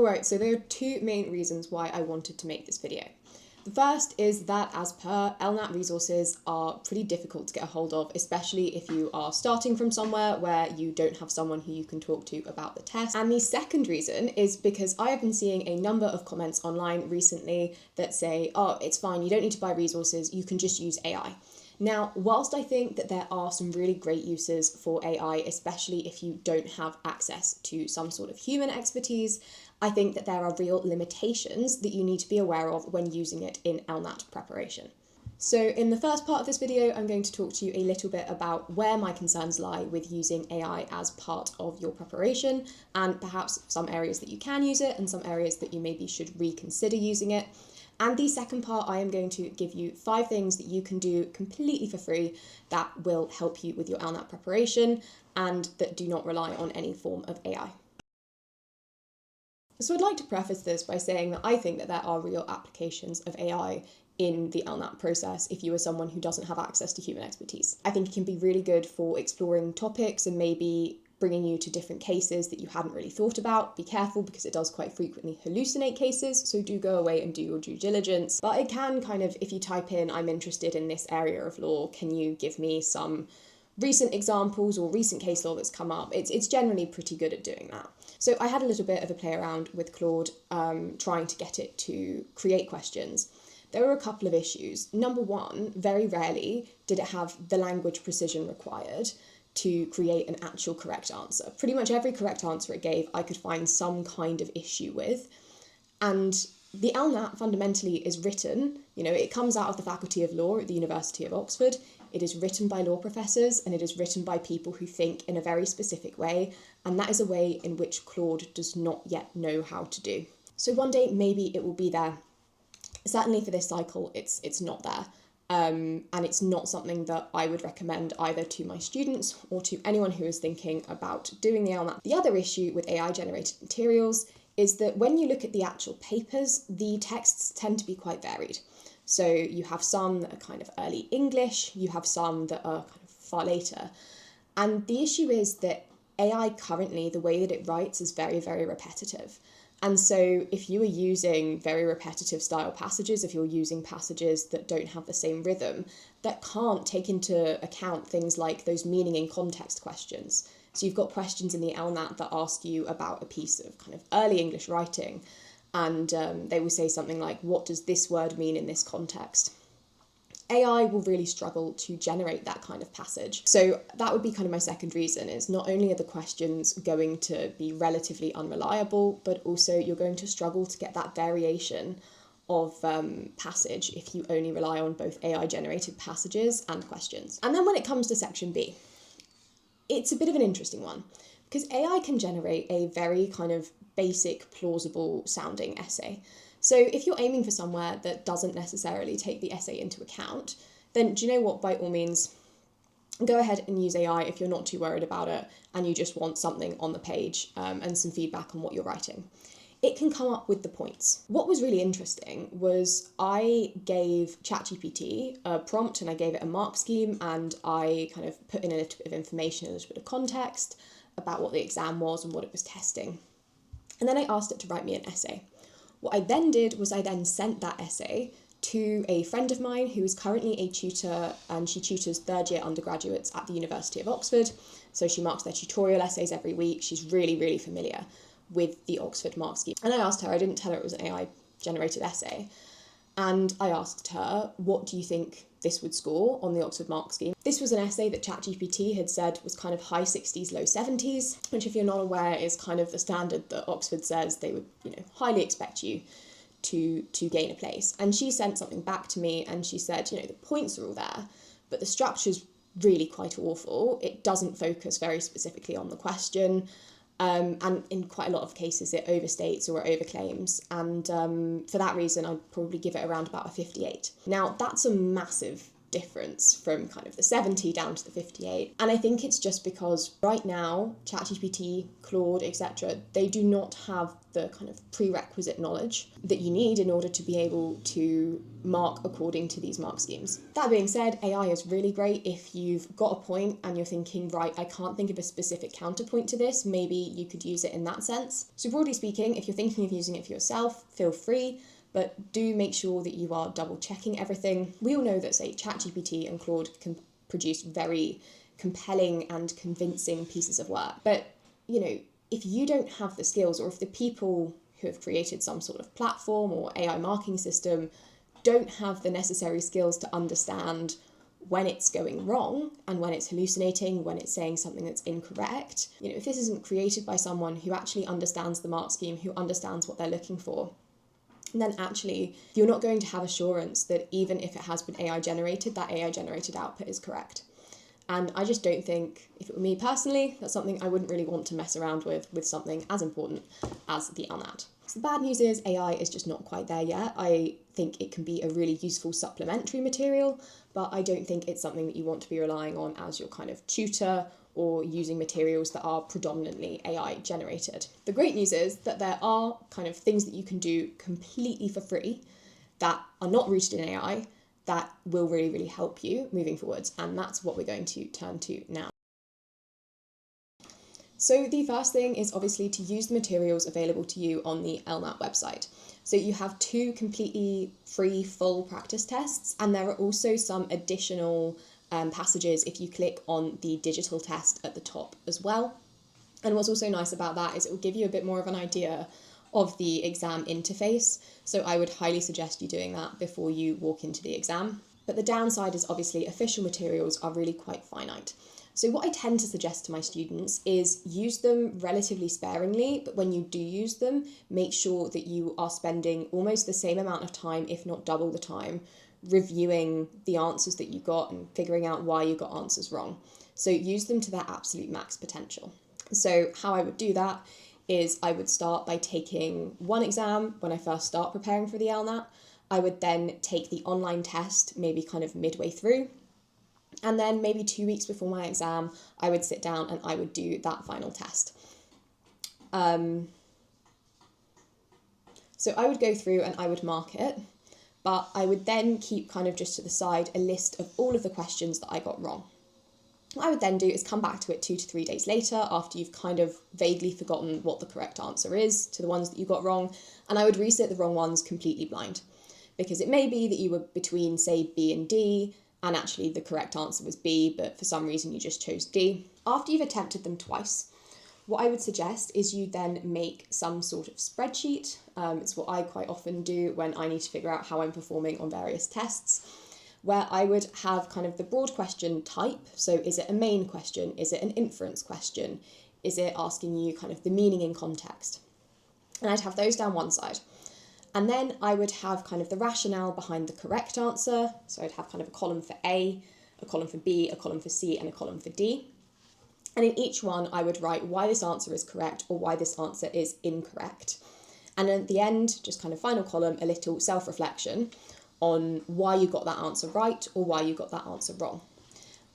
Alright, so there are two main reasons why I wanted to make this video. The first is that, as per, LNAT resources are pretty difficult to get a hold of, especially if you are starting from somewhere where you don't have someone who you can talk to about the test. And the second reason is because I have been seeing a number of comments online recently that say, oh, it's fine, you don't need to buy resources, you can just use AI. Now, whilst I think that there are some really great uses for AI, especially if you don't have access to some sort of human expertise, I think that there are real limitations that you need to be aware of when using it in LNAT preparation. So in the first part of this video, I'm going to talk to you a little bit about where my concerns lie with using AI as part of your preparation, and perhaps some areas that you can use it and some areas that you maybe should reconsider using it. And the second part, I am going to give you 5 things that you can do completely for free that will help you with your LNAT preparation and that do not rely on any form of AI. So I'd like to preface this by saying that I think that there are real applications of AI in the LNAT process if you are someone who doesn't have access to human expertise. I think it can be really good for exploring topics and maybe bringing you to different cases that you hadn't really thought about. Be careful because it does quite frequently hallucinate cases, so do go away and do your due diligence. But it can kind of, if you type in, I'm interested in this area of law, can you give me some recent examples or recent case law that's come up? It's generally pretty good at doing that. So I had a little bit of a play around with Claude, trying to get it to create questions. There were a couple of issues. Number one, very rarely did it have the language precision required to create an actual correct answer. Pretty much every correct answer it gave, I could find some kind of issue with. And the LNAT fundamentally is written, it comes out of the Faculty of Law at the University of Oxford. It is written by law professors and it is written by people who think in a very specific way. And that is a way in which Claude does not yet know how to do. So one day, maybe it will be there. Certainly for this cycle, it's not there. And it's not something that I would recommend either to my students or to anyone who is thinking about doing the LNAT. The other issue with AI generated materials is that when you look at the actual papers, the texts tend to be quite varied. So you have some that are kind of early English, you have some that are kind of far later. And the issue is that AI currently, the way that it writes is very, very repetitive. And so if you are using very repetitive style passages, if you're using passages that don't have the same rhythm, that can't take into account things like those meaning in context questions. So you've got questions in the LNAT that ask you about a piece of kind of early English writing, and they will say something like, what does this word mean in this context? AI will really struggle to generate that kind of passage. So that would be kind of my second reason, is not only are the questions going to be relatively unreliable, but also you're going to struggle to get that variation of passage if you only rely on both AI generated passages and questions. And then when it comes to section B, it's a bit of an interesting one because AI can generate a very kind of basic, plausible sounding essay. So if you're aiming for somewhere that doesn't necessarily take the essay into account, then do you know what, by all means, go ahead and use AI if you're not too worried about it and you just want something on the page and some feedback on what you're writing. It can come up with the points. What was really interesting was I gave ChatGPT a prompt and I gave it a mark scheme and I kind of put in a little bit of information, a little bit of context about what the exam was and what it was testing. And then I asked it to write me an essay. What I then did was I then sent that essay to a friend of mine who is currently a tutor, and she tutors third-year undergraduates at the University of Oxford. So she marks their tutorial essays every week. She's really, really familiar with the Oxford mark scheme. And I asked her, I didn't tell her it was an AI-generated essay, and I asked her, what do you think this would score on the Oxford mark scheme? This was an essay that ChatGPT had said was kind of high 60s, low 70s, which if you're not aware is kind of the standard that Oxford says they would, highly expect you to gain a place. And she sent something back to me and she said, the points are all there, but the structure's really quite awful. It doesn't focus very specifically on the question. And in quite a lot of cases, it overstates or it overclaims. And for that reason, I'd probably give it around about a 58. Now, that's a massive difference from kind of the 70 down to the 58. And I think it's just because right now, ChatGPT, Claude, etc., they do not have the kind of prerequisite knowledge that you need in order to be able to mark according to these mark schemes. That being said, AI is really great if you've got a point and you're thinking, right, I can't think of a specific counterpoint to this, maybe you could use it in that sense. So broadly speaking, if you're thinking of using it for yourself, feel free, but do make sure that you are double checking everything. We all know that, say, ChatGPT and Claude can produce very compelling and convincing pieces of work. But, you know, if you don't have the skills, or if the people who have created some sort of platform or AI marking system don't have the necessary skills to understand when it's going wrong and when it's hallucinating, when it's saying something that's incorrect, you know, if this isn't created by someone who actually understands the mark scheme, who understands what they're looking for, then actually you're not going to have assurance that even if it has been AI generated, that AI generated output is correct. And I just don't think, if it were me personally, that's something I wouldn't really want to mess around with something as important as the LNAT. So the bad news is AI is just not quite there yet. I think it can be a really useful supplementary material, but I don't think it's something that you want to be relying on as your kind of tutor or using materials that are predominantly AI generated. The great news is that there are kind of things that you can do completely for free that are not rooted in AI that will really, really help you moving forwards. And that's what we're going to turn to now. So the first thing is obviously to use the materials available to you on the LNAT website. So you have 2 completely free full practice tests, and there are also some additional passages if you click on the digital test at the top as well. And what's also nice about that is it will give you a bit more of an idea of the exam interface. So I would highly suggest you doing that before you walk into the exam. But the downside is obviously official materials are really quite finite. So what I tend to suggest to my students is use them relatively sparingly, but when you do use them, make sure that you are spending almost the same amount of time, if not double the time, reviewing the answers that you got and figuring out why you got answers wrong. So use them to their absolute max potential. So how I would do that is I would start by taking one exam when I first start preparing for the LNAT. I would then take the online test maybe kind of midway through. And then maybe 2 weeks before my exam, I would sit down and I would do that final test. So I would go through and I would mark it, but I would then keep kind of just to the side a list of all of the questions that I got wrong. What I would then do is come back to it 2 to 3 days later after you've kind of vaguely forgotten what the correct answer is to the ones that you got wrong, and I would resit the wrong ones completely blind. Because it may be that you were between, say, B and D, and actually the correct answer was B, but for some reason you just chose D. After you've attempted them twice, what I would suggest is you then make some sort of spreadsheet. It's what I quite often do when I need to figure out how I'm performing on various tests, where I would have kind of the broad question type. So is it a main question? Is it an inference question? Is it asking you kind of the meaning in context? And I'd have those down one side. And then I would have kind of the rationale behind the correct answer. So I'd have kind of a column for A, a column for B, a column for C, and a column for D. And in each one, I would write why this answer is correct or why this answer is incorrect. And at the end, just kind of final column, a little self-reflection on why you got that answer right or why you got that answer wrong.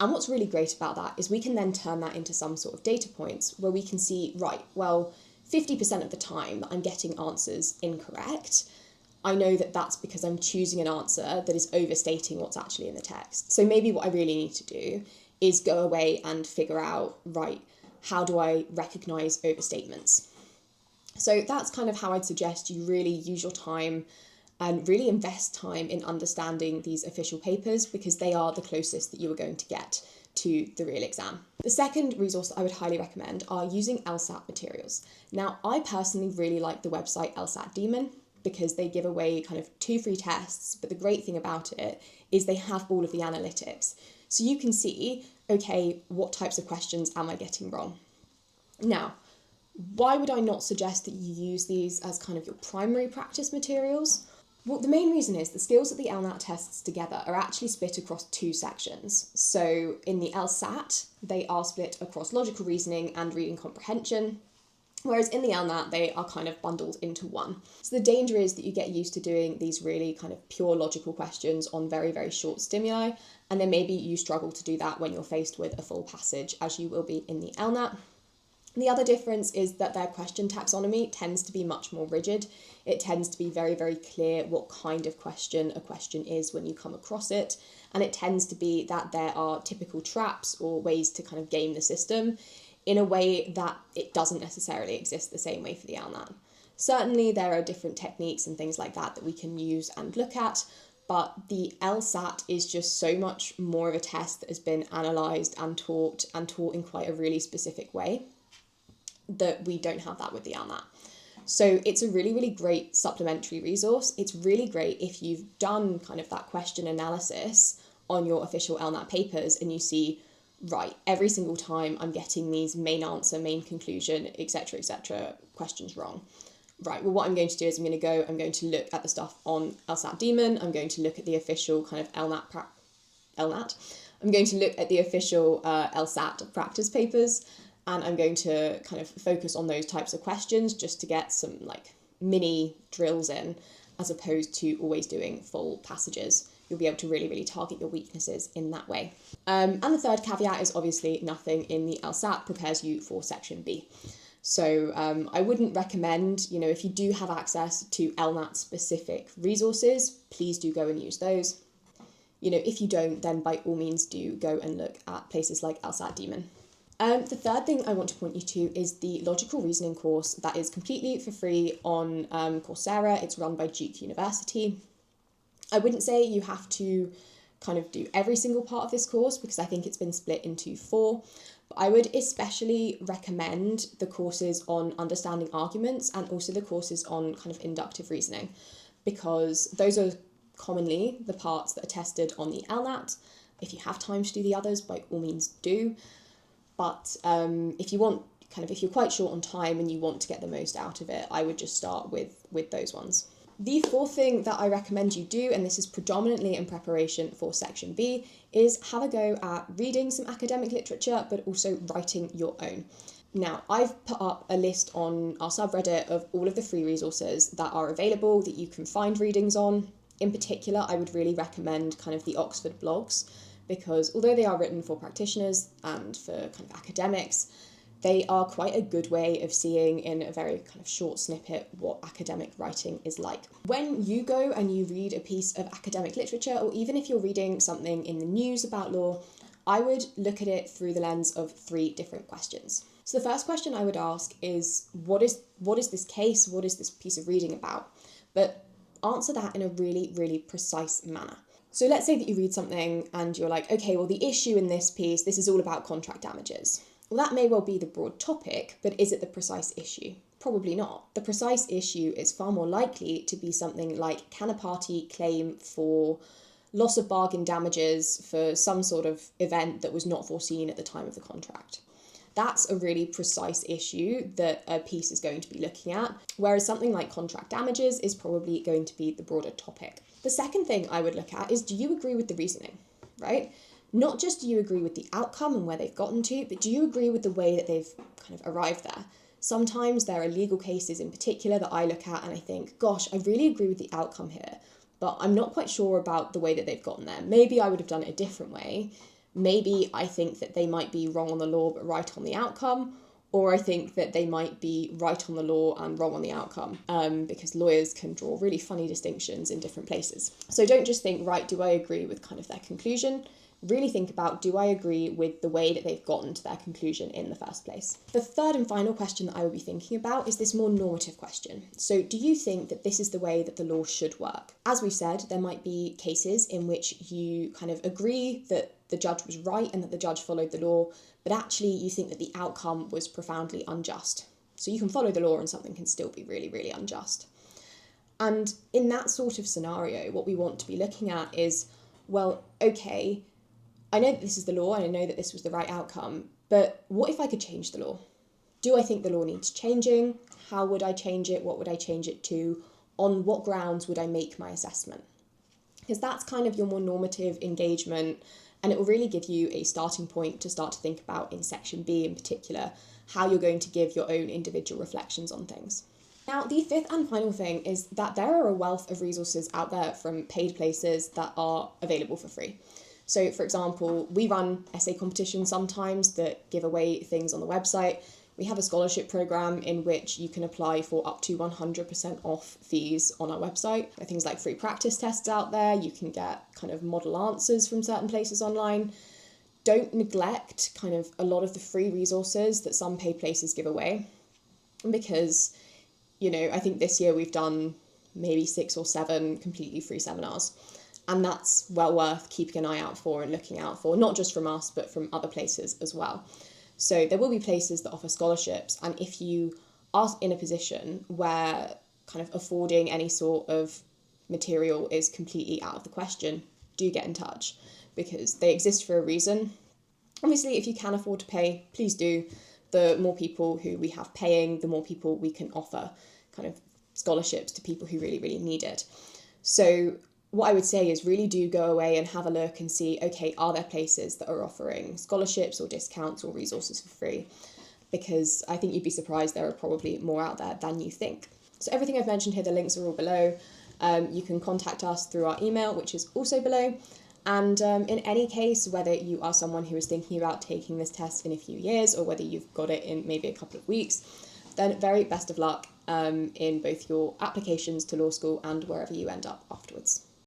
And what's really great about that is we can then turn that into some sort of data points where we can see, right, well, 50% of the time that I'm getting answers incorrect, I know that that's because I'm choosing an answer that is overstating what's actually in the text. So maybe what I really need to do is go away and figure out, right, how do I recognise overstatements? So that's kind of how I'd suggest you really use your time and really invest time in understanding these official papers, because they are the closest that you are going to get to the real exam. The second resource that I would highly recommend are using LSAT materials. Now, I personally really like the website LSAT Demon because they give away kind of 2 free tests, but the great thing about it is they have all of the analytics. So you can see, okay, what types of questions am I getting wrong? Now, why would I not suggest that you use these as kind of your primary practice materials? Well, the main reason is the skills that the LNAT tests together are actually split across 2 sections. So in the LSAT, they are split across logical reasoning and reading comprehension. Whereas in the LNAT, they are kind of bundled into one. So the danger is that you get used to doing these really kind of pure logical questions on very, very short stimuli, and then maybe you struggle to do that when you're faced with a full passage, as you will be in the LNAT. The other difference is that their question taxonomy tends to be much more rigid. It tends to be very, very clear what kind of question a question is when you come across it. And it tends to be that there are typical traps or ways to kind of game the system in a way that it doesn't necessarily exist the same way for the LNAT. Certainly there are different techniques and things like that we can use and look at, but the LSAT is just so much more of a test that has been analysed and taught in quite a really specific way that we don't have that with the LNAT. So it's a really, really great supplementary resource. It's really great if you've done kind of that question analysis on your official LNAT papers and you see, right, every single time I'm getting these main answer, main conclusion, etc., questions wrong. Right, well, what I'm going to do is I'm going to look at the stuff on LSAT Daemon. I'm going to look at the official kind of LNAT. I'm going to look at the official LSAT practice papers, and I'm going to kind of focus on those types of questions just to get some like mini drills in, as opposed to always doing full passages. You'll be able to really, really target your weaknesses in that way. And the third caveat is obviously nothing in the LSAT prepares you for section B. So I wouldn't recommend, if you do have access to LNAT specific resources, please do go and use those. If you don't, then by all means do go and look at places like LSAT Daemon. The third thing I want to point you to is the logical reasoning course that is completely for free on Coursera. It's run by Duke University. I wouldn't say you have to kind of do every single part of this course because I think it's been split into 4. But I would especially recommend the courses on understanding arguments and also the courses on kind of inductive reasoning, because those are commonly the parts that are tested on the LNAT. If you have time to do the others, by all means do. But if you're quite short on time and you want to get the most out of it, I would just start with those ones. The fourth thing that I recommend you do, and this is predominantly in preparation for section B, is have a go at reading some academic literature, but also writing your own. Now, I've put up a list on our subreddit of all of the free resources that are available that you can find readings on. In particular, I would really recommend kind of the Oxford blogs, because although they are written for practitioners and for kind of academics, they are quite a good way of seeing in a very kind of short snippet what academic writing is like. When you go and you read a piece of academic literature, or even if you're reading something in the news about law, I would look at it through the lens of 3 different questions. So the first question I would ask is, what is this case? What is this piece of reading about? But answer that in a really, really precise manner. So let's say that you read something and you're like, okay, well, the issue in this piece, this is all about contract damages. Well, that may well be the broad topic, but is it the precise issue? Probably not. The precise issue is far more likely to be something like, can a party claim for loss of bargain damages for some sort of event that was not foreseen at the time of the contract? That's a really precise issue that a piece is going to be looking at, whereas something like contract damages is probably going to be the broader topic. The second thing I would look at is, do you agree with the reasoning, right? Not just do you agree with the outcome and where they've gotten to, but do you agree with the way that they've kind of arrived there? Sometimes there are legal cases in particular that I look at and I think, gosh, I really agree with the outcome here, but I'm not quite sure about the way that they've gotten there. Maybe I would have done it a different way. Maybe I think that they might be wrong on the law but right on the outcome, or I think that they might be right on the law and wrong on the outcome, because lawyers can draw really funny distinctions in different places. So don't just think, right, do I agree with kind of their conclusion? Really think about, do I agree with the way that they've gotten to their conclusion in the first place? The third and final question that I would be thinking about is this more normative question. So do you think that this is the way that the law should work? As we've said, there might be cases in which you kind of agree that the judge was right and that the judge followed the law, but actually you think that the outcome was profoundly unjust. So you can follow the law and something can still be really, really unjust. And in that sort of scenario, what we want to be looking at is, well, okay, I know that this is the law and I know that this was the right outcome, but what if I could change the law? Do I think the law needs changing? How would I change it? What would I change it to? On what grounds would I make my assessment? Because that's kind of your more normative engagement, and it will really give you a starting point to start to think about in section B in particular, how you're going to give your own individual reflections on things. Now, the fifth and final thing is that there are a wealth of resources out there from paid places that are available for free. So, for example, we run essay competitions sometimes that give away things on the website. We have a scholarship program in which you can apply for up to 100% off fees on our website. There are things like free practice tests out there. You can get kind of model answers from certain places online. Don't neglect kind of a lot of the free resources that some paid places give away, because, you know, I think this year we've done maybe 6 or 7 completely free seminars. And that's well worth keeping an eye out for and looking out for, not just from us, but from other places as well. So there will be places that offer scholarships. And if you are in a position where kind of affording any sort of material is completely out of the question, do get in touch, because they exist for a reason. Obviously, if you can afford to pay, please do. The more people who we have paying, the more people we can offer kind of scholarships to people who really, really need it. So what I would say is really do go away and have a look and see, okay, are there places that are offering scholarships or discounts or resources for free? Because I think you'd be surprised there are probably more out there than you think. So everything I've mentioned here, the links are all below. You can contact us through our email, which is also below. And in any case, whether you are someone who is thinking about taking this test in a few years or whether you've got it in maybe a couple of weeks, then very best of luck in both your applications to law school and wherever you end up afterwards.